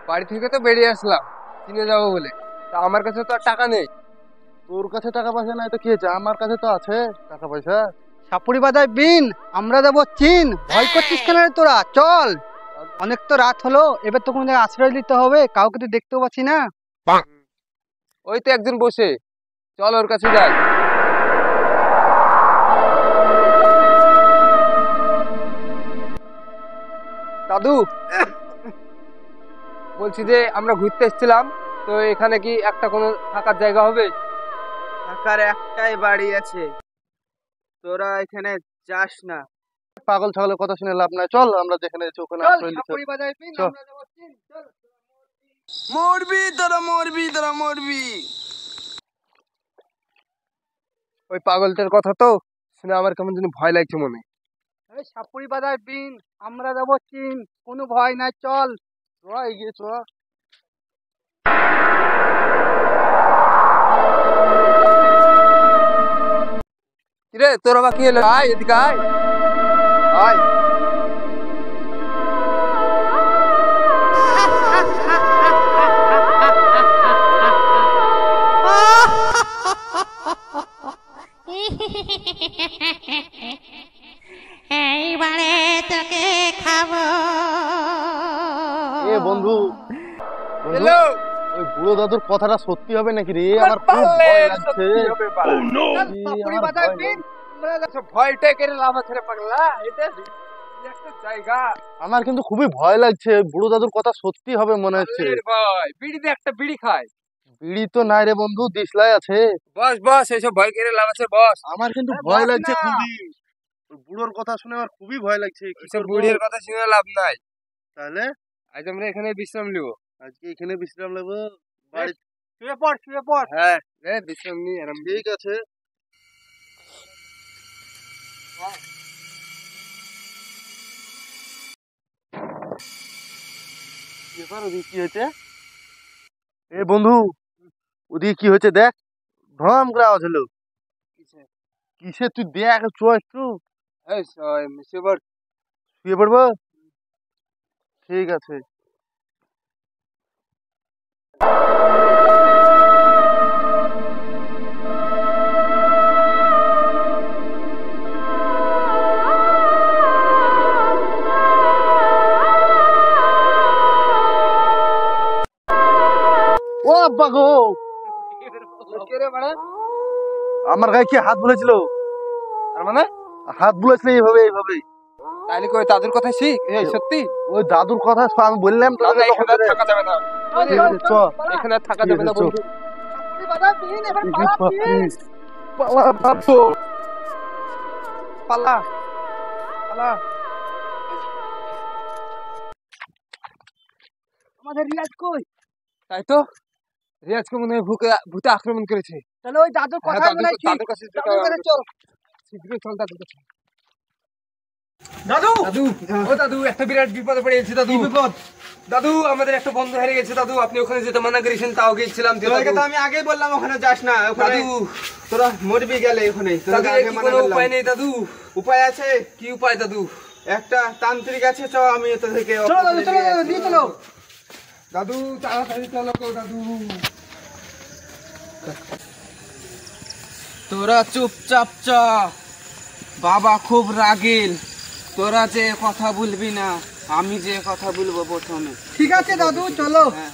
বাড়ি থেকে তো বেরিয়ে আসলাম কিনে যাবো বলে, তা আমার কাছে তো আর টাকা নেই। তোর কাছে টাকা পয়সা নাই তো কি হয়েছে, আমার কাছে তো আছে টাকা পয়সা। সাপুরি বাজার বিন, আমরা যাবো চীন। ভয় করছিস কেন রে তোরা? চল, অনেক তো রাত হলো, এবার তো কোনো জায়গায় আশ্রয় নিতে হবে, কাউকে তো দেখতেও পাচ্ছি না। ওই তো একজন বসে, চল ওর কাছে যাই। দাদু, বলছি যে আমরা ঘুরতে এসেছিলাম, তো এখানে কি একটা কোনো থাকার জায়গা হবে? থাকার একটাই বাড়ি আছে, তোরা এখানে যাস না। পাগল ছাগলের কথা শুনে লাভ নাই, চল আমরা যেখানে আছি ওখানে চল আশ্রয় নিতে হবে। সাপুরি বাজার বিন, চল। আমরা যাবো চীন, চল। মরবি তোরা, মরবি তোরা, মরবি। ওই পাগলটার কথা তো শুনে আমার কেমন যেন ভয় লাগছে মনে। এই সাপুরি বাজার বিন, আমরা যাবো চীন, কোনো ভয় নাই, চল। চ এগিয়ে চ। কিরে তোর আবার কি হলো? আয় এদিকে আয়। আয়। এইবারে তোকে খাবো। এ বন্ধু, হ্যালো, ওই বুড়ো দাদুর কথাটা সত্যি হবে নাকি রে? আমার খুব পারলে ভয় লাগছে। সত্যি হবে বাড়া। চল ই, সাপুরি আমার বাজার ভয় বিন, আমরা যাবো। আচ্ছা, ভয়টা কেড়ে লাভ আছে রে পাগলা, এটা একটা জায়গা। আমার কিন্তু খুবই ভয় লাগছে, বুড়ো দাদুর কথা সত্যি হবে মনে হচ্ছে। আরে ভাই, বিড়ি দে, একটা বিড়ি খায়। বিড়ি তো নাই রে বন্ধু, দিশলাই আছে। বস বস, এইসব ভয় কেড়ে লাভ আছে, বস। আমার কিন্তু আরে ভয় বস লাগছে না। খুবই। ওই বুড়োর কথা শুনে আমার খুবই ভয় লাগছে। কি এইসব করবো? বুড়ির কথা শুনে লাভ নাই। তাহলে আজ আমরা এখানে বিশ্রাম নিব। আজকে এখানে বিশ্রাম নেবো? বাড়ি শুয়ে পড়, শুয়ে পড়। হ্যাঁ, বিশ্রাম নিয়ে আরাম। ঠিক আছে। ব্যাপার, ওদিকে কি হয়েছে? এ বন্ধু, ওদিকে কি হয়েছে দেখ, ধম করে আওয়াজ হলো। কিসে তুই দেখ, চ একটু। এই সেবার শুয়ে পড়বো? ঠিক আছে। ও আব্বা গো, কে রে বাড়া? আমার গায়ে কি হাত বুলেছিল? আর মানে হাত বুলেছিল এইভাবে এইভাবে। তাইলে কই দাদুর কথা শিখ। এই সত্যি ওই দাদুর কথা আমি বললাম তো, দাদা এখানে আর থাকা যাবে না। ঠিক আছে, চ। এখানে আর থাকা যাবে না ঠিক আছে, বন্ধু। সাপুরি বাজার বিন, এবার পালাচ্ছিস। পালা বাপু। পালা পালা। আমাদের রিয়াজ কই? তাই তো, রিয়াজকে মনে হয় ভূতে আক্রমণ করেছে। তাহলে ওই দাদুর হ্যাঁ, কথা মনে হয় ঠিক। দাদুর কাছে যেতে দাদুর হবে। কাছে চল। শীঘ্রই চল দাদুর কাছে। দাদু, দাদু, ও দাদু, একটা বিরাট বিপদে পড়ে গেছে দাদু। বিপদ? দাদু, আমাদের একটা বন্ধু হারিয়ে গেছে দাদু। আপনি ওখানে যেতে মানা করেছেন, তাও গেছিলাম তো তোদেরকে দাদু। তো আমি আগেই বললাম ওখানে যাস না, ওখানে দাদু, তোরা মরবি গেলে ওখানে। দাদু, তোদেরকে এর আগে কি মানা কোনো করলাম। উপায় নেই দাদু? উপায় আছে, কি উপায় দাদু? একটা তান্ত্রিক আছে, চ আমি তোদেরকে চলো দাদু, চলো দাদু, নিয়ে চলো। দাদু, তাড়াতাড়ি চলো তো দাদু। তোরা চুপচাপ চ, বাবা খুব রাগিল। তোরা যে কথা বলবি না, আমি যে কথা বলবো প্রথমে। ঠিক আছে দাদু, চলো। হ্যাঁ,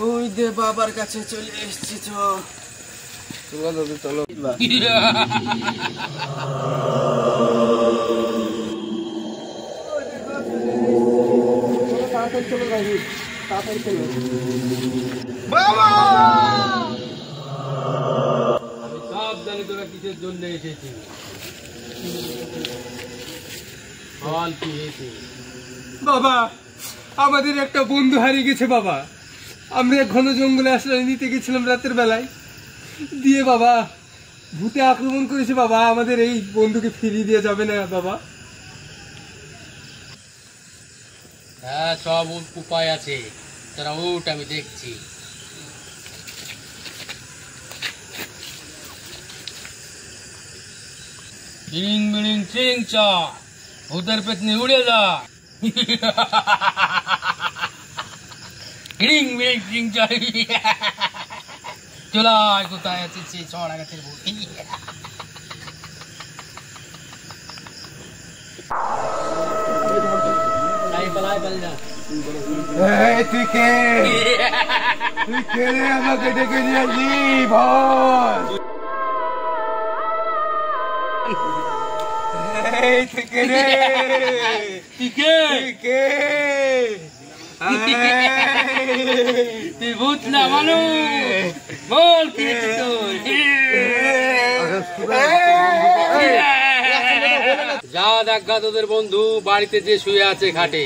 ওই দে বাবার কাছে চলে এসছি, চ। চলো দাদু, চলো। তাড়াতাড়ি চলো দাদু, তাড়াতাড়ি চলো। বাবা! আমি সব জানি তোরা কিসের জন্য এসেছিস। বল কি হয়েছে? বাবা, আমাদের একটা বন্ধু হারিয়ে গেছে বাবা। আমরা ঘন জঙ্গলে আশ্রয় নিতে গেছিলাম রাতের বেলায়, দিয়ে বাবা ভূতে আক্রমণ করেছে বাবা। আমাদের এই বন্ধুকে ফিরিয়ে দিয়ে যাবে না বাবা? হ্যাঁ, সব উপায় আছে, তোরা উঠ, আমি দেখছি। চিং বিড়িং চিং চা, ভূতের পেতনি উড়ে যা। রিং রিং রিং চাই চলাই কোথায় আছিস সেই ছড়া গাছের ভূত পালাই পালাই না এই তুই কে রে আমাকে ডেকে নিয়ে আসলি বল এই তুই কে রে তুই কে কে তুই ভূত না মানুষ বল কি তুই যা দেখা তোদের বন্ধু বাড়িতে যে শুয়ে আছে ঘাটে